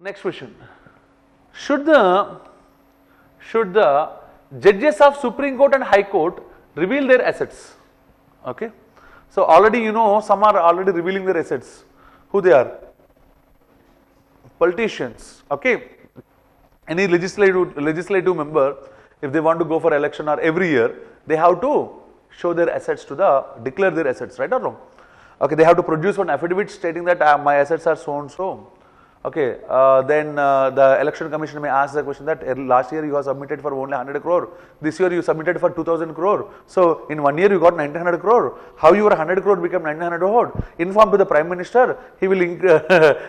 Next question. Should the judges of Supreme Court and High Court reveal their assets? Okay. So already you know some are already revealing their assets. Who they are? Politicians. Okay. Any legislative member, if they want to go for election or every year, they have to show their assets to declare their assets, right or wrong? Okay, they have to produce one affidavit stating that my assets are so and so. Okay, then the election commission may ask the question that last year you have submitted for only 100 crore, this year you submitted for 2000 crore. So in 1 year you got 1900 crore. How your 100 crore became 1900 crore? Inform to the Prime Minister, he will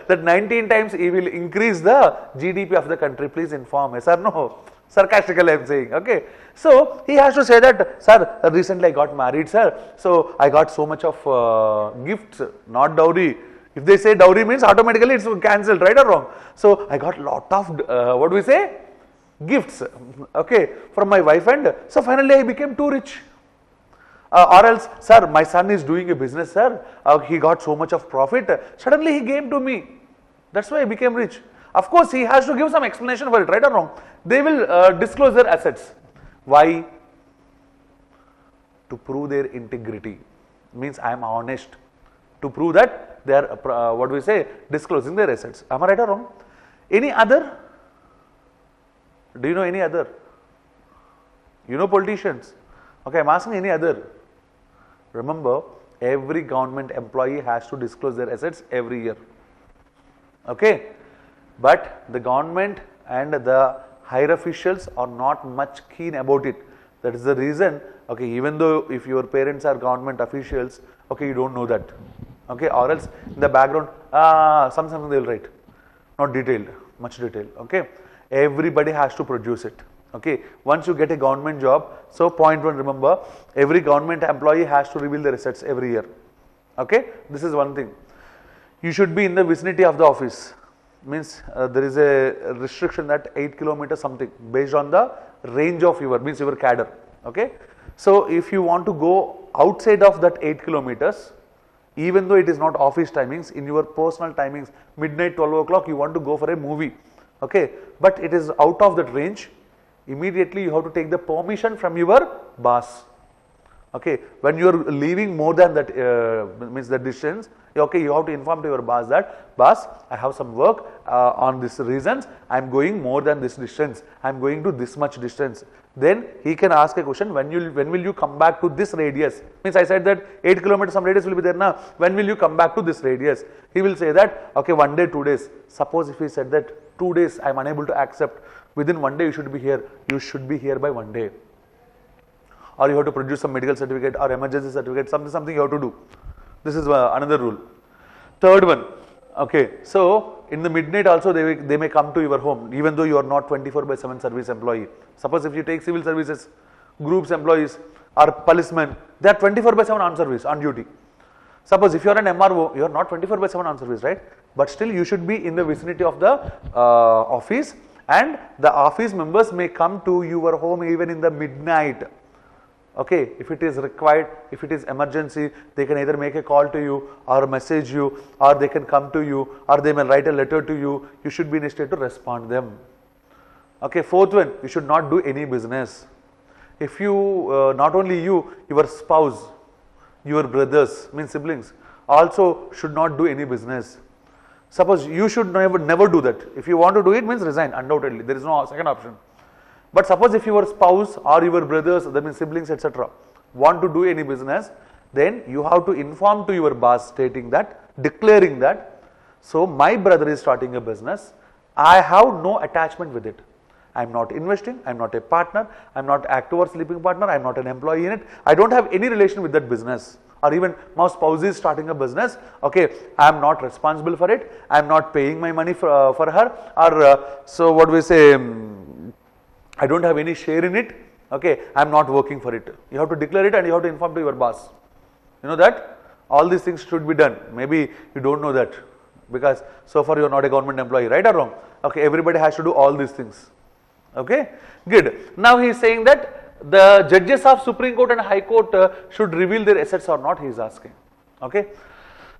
that 19 times he will increase the GDP of the country. Please inform. Yes or no? Sarcastically I am saying. Okay, so he has to say that, sir, recently I got married, sir, so I got so much of gifts, not dowry. If they say dowry means automatically it's cancelled, right or wrong? So I got lot of what do we say? Gifts, okay, from my wife, and so finally I became too rich. Or else, sir, my son is doing a business, sir, he got so much of profit, suddenly he came to me, that's why I became rich. Of course, he has to give some explanation for it, right or wrong? They will disclose their assets. Why? To prove their integrity. Means I am honest. To prove that they are, what do we say, disclosing their assets. Am I right or wrong? Any other? Do you know any other? You know politicians. Okay, I am asking any other. Remember, every government employee has to disclose their assets every year. Okay, but the government and the higher officials are not much keen about it. That is the reason, okay, even though if your parents are government officials, okay, you don't know that. Okay, or else in the background, something they will write, not detailed, much detail. Okay, everybody has to produce it. Okay, once you get a government job, so point one, remember, every government employee has to reveal their assets every year. Okay, this is one thing. You should be in the vicinity of the office. Means there is a restriction that 8 kilometers something based on the range of your cadre. Okay, so if you want to go outside of that 8 kilometers, even though it is not office timings, in your personal timings, midnight, 12 o'clock, you want to go for a movie, okay, but it is out of that range, immediately you have to take the permission from your boss. Okay, when you are leaving more than that, means the distance, okay, you have to inform to your boss that, boss, I have some work on this reasons, I am going more than this distance, I am going to this much distance. Then he can ask a question, when will you come back to this radius? Means I said that 8 kilometers some radius will be there now, when will you come back to this radius? He will say that, okay, 1 day, 2 days. Suppose if he said that 2 days I am unable to accept, within 1 day you should be here by 1 day. Or you have to produce some medical certificate or emergency certificate, something you have to do. This is another rule. Third one, okay, so in the midnight also they may come to your home, even though you are not 24/7 service employee. Suppose if you take civil services, groups employees or policemen, they are 24/7 on service, on duty. Suppose if you are an MRO, you are not 24/7 on service, right? But still you should be in the vicinity of the office, and the office members may come to your home even in the midnight. Okay, if it is required, if it is emergency, they can either make a call to you or message you, or they can come to you, or they may write a letter to you. You should be in a state to respond them. Okay, fourth one, you should not do any business. If you, not only you, your spouse, your brothers, means siblings, also should not do any business. Suppose you should never do that. If you want to do it, means resign, undoubtedly. There is no second option. But suppose if your spouse or your brothers, that means siblings, etc., want to do any business, then you have to inform to your boss stating that, declaring that, so my brother is starting a business, I have no attachment with it. I am not investing, I am not a partner, I am not active or sleeping partner, I am not an employee in it, I don't have any relation with that business. Or even my spouse is starting a business, okay, I am not responsible for it, I am not paying my money for her, or so what we say, I don't have any share in it, okay, I am not working for it. You have to declare it and you have to inform to your boss. You know that? All these things should be done. Maybe you don't know that because so far you are not a government employee, right or wrong? Okay, everybody has to do all these things. Okay, good. Now he is saying that the judges of Supreme Court and High Court should reveal their assets or not, he is asking. Okay,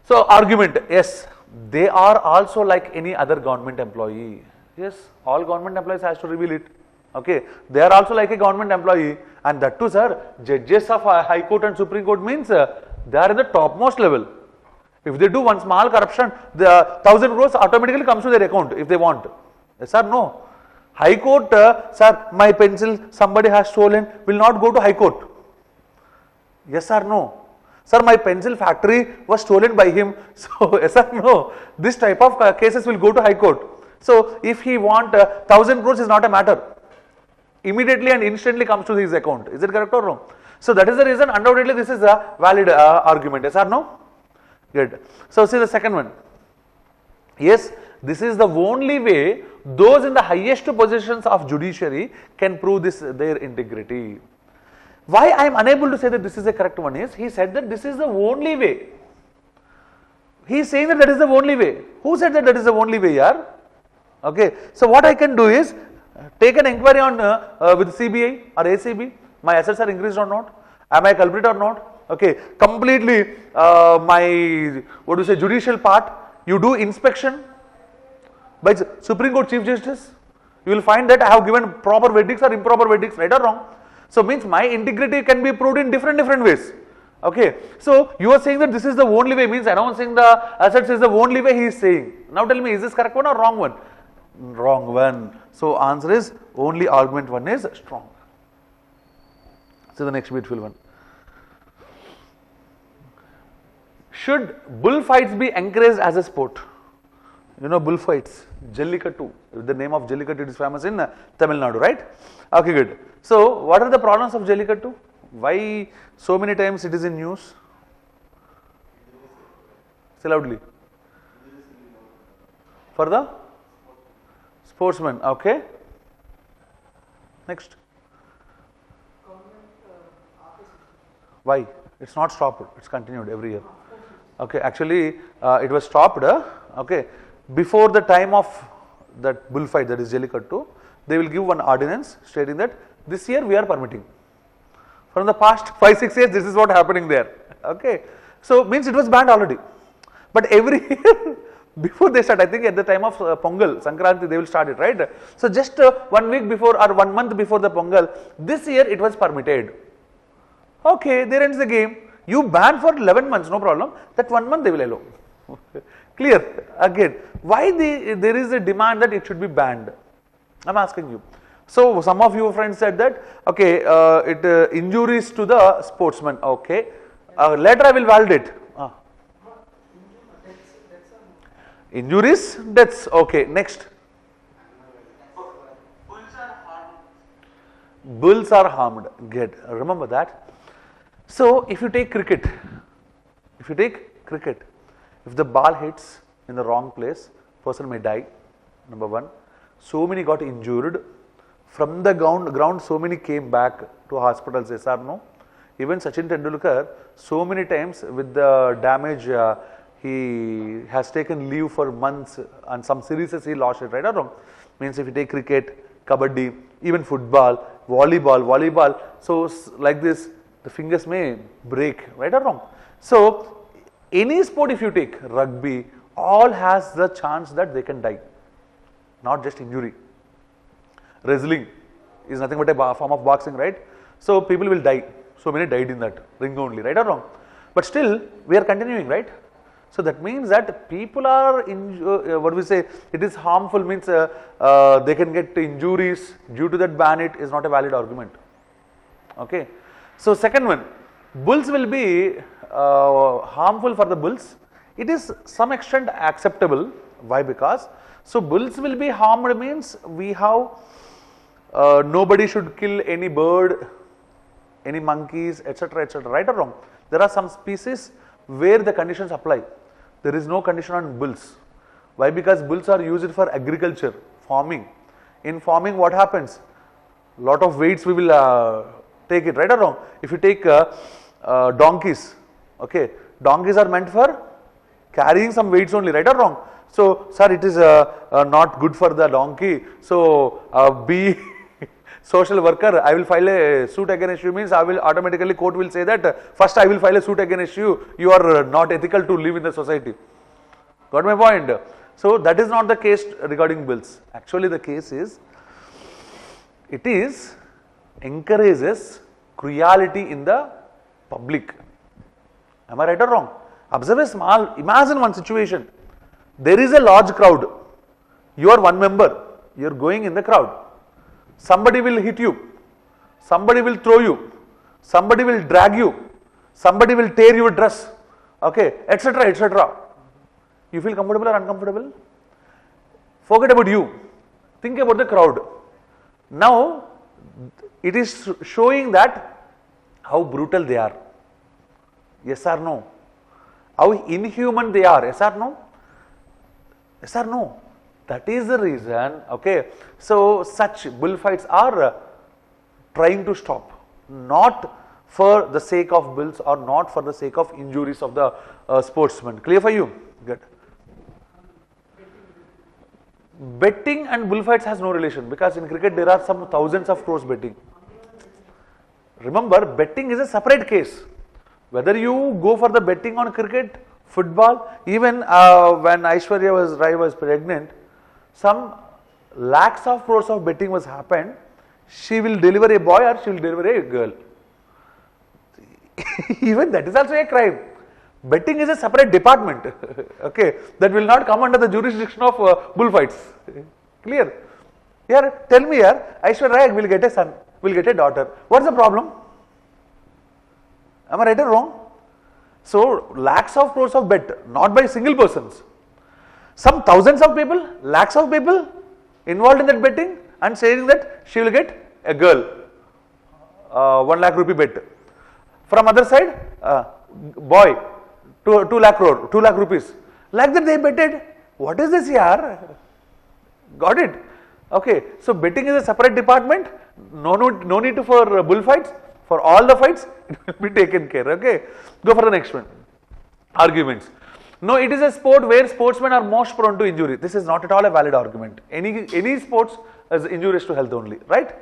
so argument, yes. they are also like any other government employee. Yes, all government employees has to reveal it. Okay, they are also like a government employee, and that too, sir, judges of High Court and Supreme Court means they are in the topmost level. If they do one small corruption, the 1,000 crores automatically comes to their account if they want. Yes or no? High Court, sir, my pencil somebody has stolen, will not go to High Court. Yes or no? Sir, my pencil factory was stolen by him. So, yes or no? This type of cases will go to High Court. So, if he want 1,000 crores is not a matter. Immediately and instantly comes to his account. Is it correct or wrong? So, that is the reason undoubtedly this is a valid argument. Yes or no? Good. So, see the second one. Yes, this is the only way those in the highest positions of judiciary can prove this their integrity. Why I am unable to say that this is the correct one is, he said that this is the only way. He is saying that that is the only way. Who said that that is the only way, yaar? Okay. So, what I can do is take an inquiry on with CBI or ACB. My assets are increased or not? Am I a culprit or not? Okay. Completely my, what do you say, judicial part. You do inspection by Supreme Court Chief Justice. You will find that I have given proper verdicts or improper verdicts, right or wrong. So, means my integrity can be proved in different ways. Okay. So, you are saying that this is the only way, means announcing the assets is the only way he is saying. Now, tell me, is this correct one or wrong one? Wrong one. So, answer is only argument 1 is strong. So, the next beautiful one. Should bullfights be encouraged as a sport? You know bullfights, Jallikattu. The name of Jallikattu, it is famous in Tamil Nadu, right? Okay, good. So, what are the problems of Jallikattu? Why so many times it is in news? Say loudly. For the sportsmen, okay. Next. Why? It's not stopped, it's continued every year. Okay, actually it was stopped, okay. Before the time of that bullfight, that is Jallikattu, they will give one ordinance stating that this year we are permitting. From the past 5-6 years, this is what happening there. Okay, so means it was banned already. But every year before they start, I think at the time of Pongal, Sankranti, they will start it, right? So just 1 week before or 1 month before the Pongal, this year it was permitted. Okay, there ends the game. You ban for 11 months, no problem. That 1 month they will allow. Clear? Again, why there is a demand that it should be banned? I am asking you. So, some of your friends said that, okay, it injuries to the sportsman, okay. Later I will validate. Injuries, deaths, okay. Next. Bulls are harmed. Good. Remember that. So, if you take cricket, if the ball hits in the wrong place, person may die, number 1. So many got injured. From the ground, so many came back to hospitals, yes or no? Even Sachin Tendulkar, so many times with the damage, he has taken leave for months and some series he lost it, right or wrong? Means if you take cricket, kabaddi, even football, volleyball, so like this, the fingers may break, right or wrong? So, any sport if you take, rugby, all has the chance that they can die, not just injury. Wrestling is nothing but a form of boxing, right? So, people will die. So many died in that ring only, right or wrong? But still, we are continuing, right? So, that means that people are, what do we say, it is harmful, means they can get injuries due to that ban, it is not a valid argument. Okay. So, second one, bulls will be harmful for the bulls. It is some extent acceptable. Why? Because, so bulls will be harmed means we have nobody should kill any bird, any monkeys, etc., right or wrong? There are some species where the conditions apply. There is no condition on bulls. Why? Because bulls are used for agriculture, farming. In farming, what happens? Lot of weights we will take it, right or wrong? If you take donkeys, okay, donkeys are meant for carrying some weights only, right or wrong? So, sir, it is not good for the donkey. So, be social worker, I will file a suit against you, means I will automatically, court will say that first I will file a suit against you, you are not ethical to live in the society. Got my point? So that is not the case regarding bills. Actually the case is, it is encourages cruelty in the public. Am I right or wrong? Observe a small, imagine one situation. There is a large crowd. You are one member. You are going in the crowd. Somebody will hit you. Somebody will throw you. Somebody will drag you. Somebody will tear your dress. Okay, etc., etc. You feel comfortable or uncomfortable? Forget about you. Think about the crowd. Now, it is showing that how brutal they are. Yes or no? How inhuman they are. Yes or no? Yes or no? That is the reason, okay. So, such bullfights are trying to stop. Not for the sake of bills or not for the sake of injuries of the sportsmen. Clear for you? Good. Betting and bullfights has no relation, because in cricket there are some thousands of crores betting. Remember, betting is a separate case. Whether you go for the betting on cricket, football, even when Aishwarya Rai was pregnant, some lakhs of crores of betting was happened. She will deliver a boy or she will deliver a girl. Even that is also a crime. Betting is a separate department, okay, that will not come under the jurisdiction of bullfights. Clear? Here, tell me here, Aishwarya Rai will get a son, will get a daughter. What's the problem? Am I right or wrong? So, lakhs of crores of bet, not by single persons. Some thousands of people, lakhs of people involved in that betting and saying that she will get a girl, 1 lakh rupee bet. From other side, boy, 2 lakh crore, 2 lakh rupees. Like that they betted. What is this here? Got it? Okay, so betting is a separate department. No need for bullfights. For all the fights, it will be taken care. Okay, go for the next one. Arguments. No, it is a sport where sportsmen are most prone to injury. This is not at all a valid argument. Any sports is injurious to health only, right?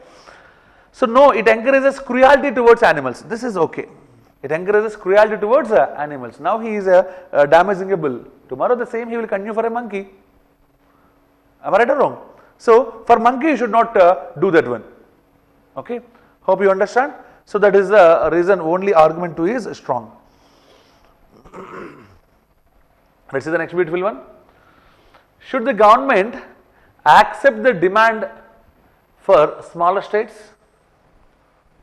So no, it encourages cruelty towards animals. This is okay. It encourages cruelty towards animals. Now he is damaging a bull. Tomorrow the same he will continue for a monkey. Am I right or wrong? So for monkey you should not do that one. Okay. Hope you understand. So that is the reason only argument 2 is strong. Let's see the next beautiful one. Should the government accept the demand for smaller states?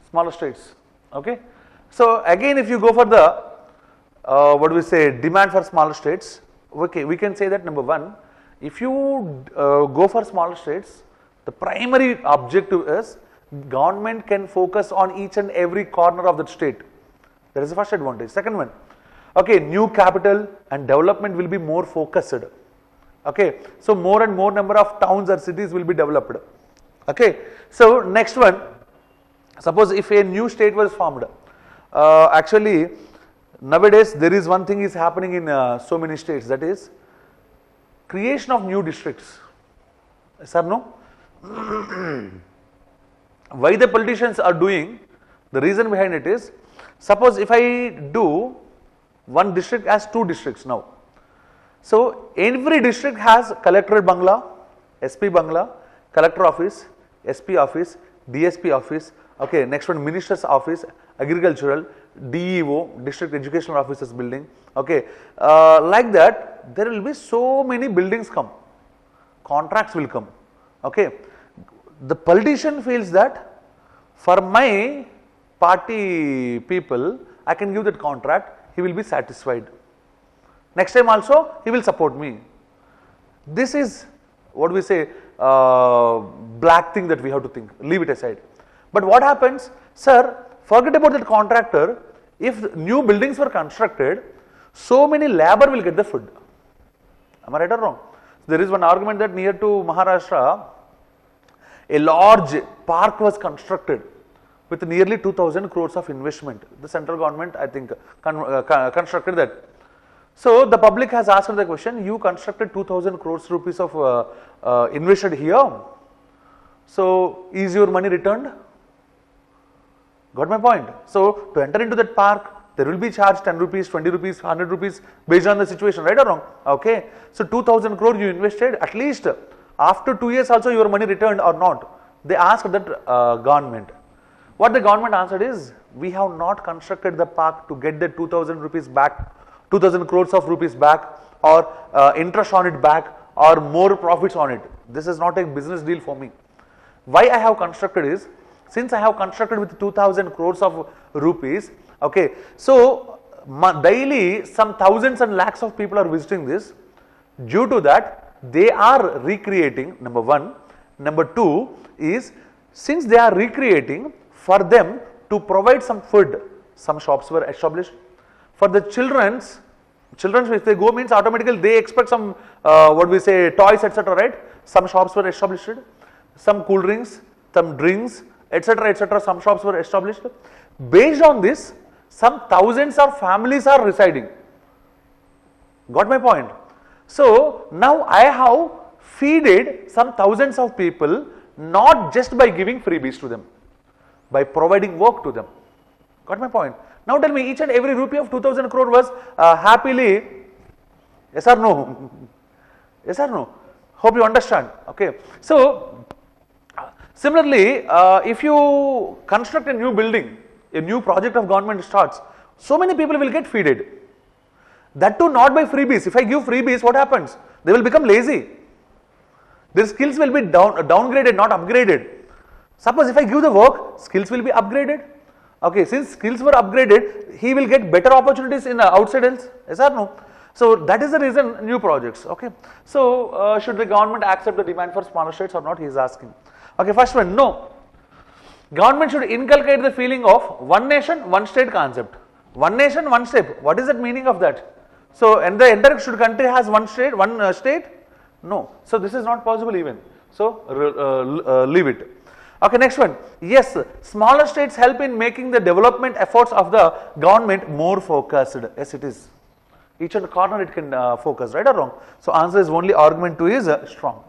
Smaller states. Okay. So again, if you go for the what do we say, demand for smaller states, okay, we can say that number 1, if you go for smaller states, the primary objective is government can focus on each and every corner of that state. That is the first advantage. Second one, okay, new capital and development will be more focused. Okay, so more and more number of towns or cities will be developed. Okay, so next one, suppose if a new state was formed, actually nowadays there is one thing is happening in so many states, that is creation of new districts. Yes or no? Why the politicians are doing, the reason behind it is, suppose if I do one district as 2 districts now. So every district has collectorate bangla, SP bangla, collector office, SP office, DSP office, okay, next one minister's office, agricultural, DEO, district educational officers building, okay, like that there will be so many buildings come, contracts will come, okay. The politician feels that for my party people, I can give that contract, he will be satisfied. Next time also, he will support me. This is what we say, black thing that we have to think, leave it aside. But what happens, sir, forget about that contractor, if new buildings were constructed, so many labor will get the food. Am I right or wrong? There is one argument that near to Maharashtra, a large park was constructed with nearly 2000 crores of investment. The central government, I think, constructed that. So the public has asked the question, you constructed 2000 crores rupees of invested here. So is your money returned? Got my point? So to enter into that park, There will be charged 10 rupees, 20 rupees, 100 rupees based on the situation, right or wrong? Okay. So 2000 crore you invested, at least after 2 years also your money returned or not. They asked that government. What the government answered is, we have not constructed the park to get the 2000 rupees back, 2000 crores of rupees back, or interest on it back, or more profits on it. This is not a business deal for me. Why I have constructed is, since I have constructed with 2000 crores of rupees, okay, so daily some thousands and lakhs of people are visiting this. Due to that, they are recreating, number one. Number two is, since they are recreating, for them to provide some food, some shops were established. For the children's if they go means automatically they expect some toys, etc., right? Some shops were established, some cool drinks, some drinks, etc., some shops were established. Based on this, some thousands of families are residing. Got my point? So now I have feeded some thousands of people, not just by giving freebies to them, by providing work to them. Got my point? Now tell me, each and every rupee of 2000 crore was happily, yes or no? Yes or no? Hope you understand. Okay. So similarly, if you construct a new building, a new project of government starts, so many people will get feeded. That too not by freebies. If I give freebies, what happens? They will become lazy. Their skills will be downgraded, not upgraded. Suppose if I give the work, skills will be upgraded. Okay, since skills were upgraded, he will get better opportunities in outside else. Yes or no? So that is the reason new projects. Okay. So should the government accept the demand for smaller states or not? He is asking. Okay, first one, no. Government should inculcate the feeling of one nation, one state concept. One nation, one state. What is the meaning of that? So, and the entire country has one state, state? No. So this is not possible even. So leave it. Okay, next one. Yes, smaller states help in making the development efforts of the government more focused. Yes, it is. Each and corner it can focus, right or wrong? So answer is only argument 2 is strong.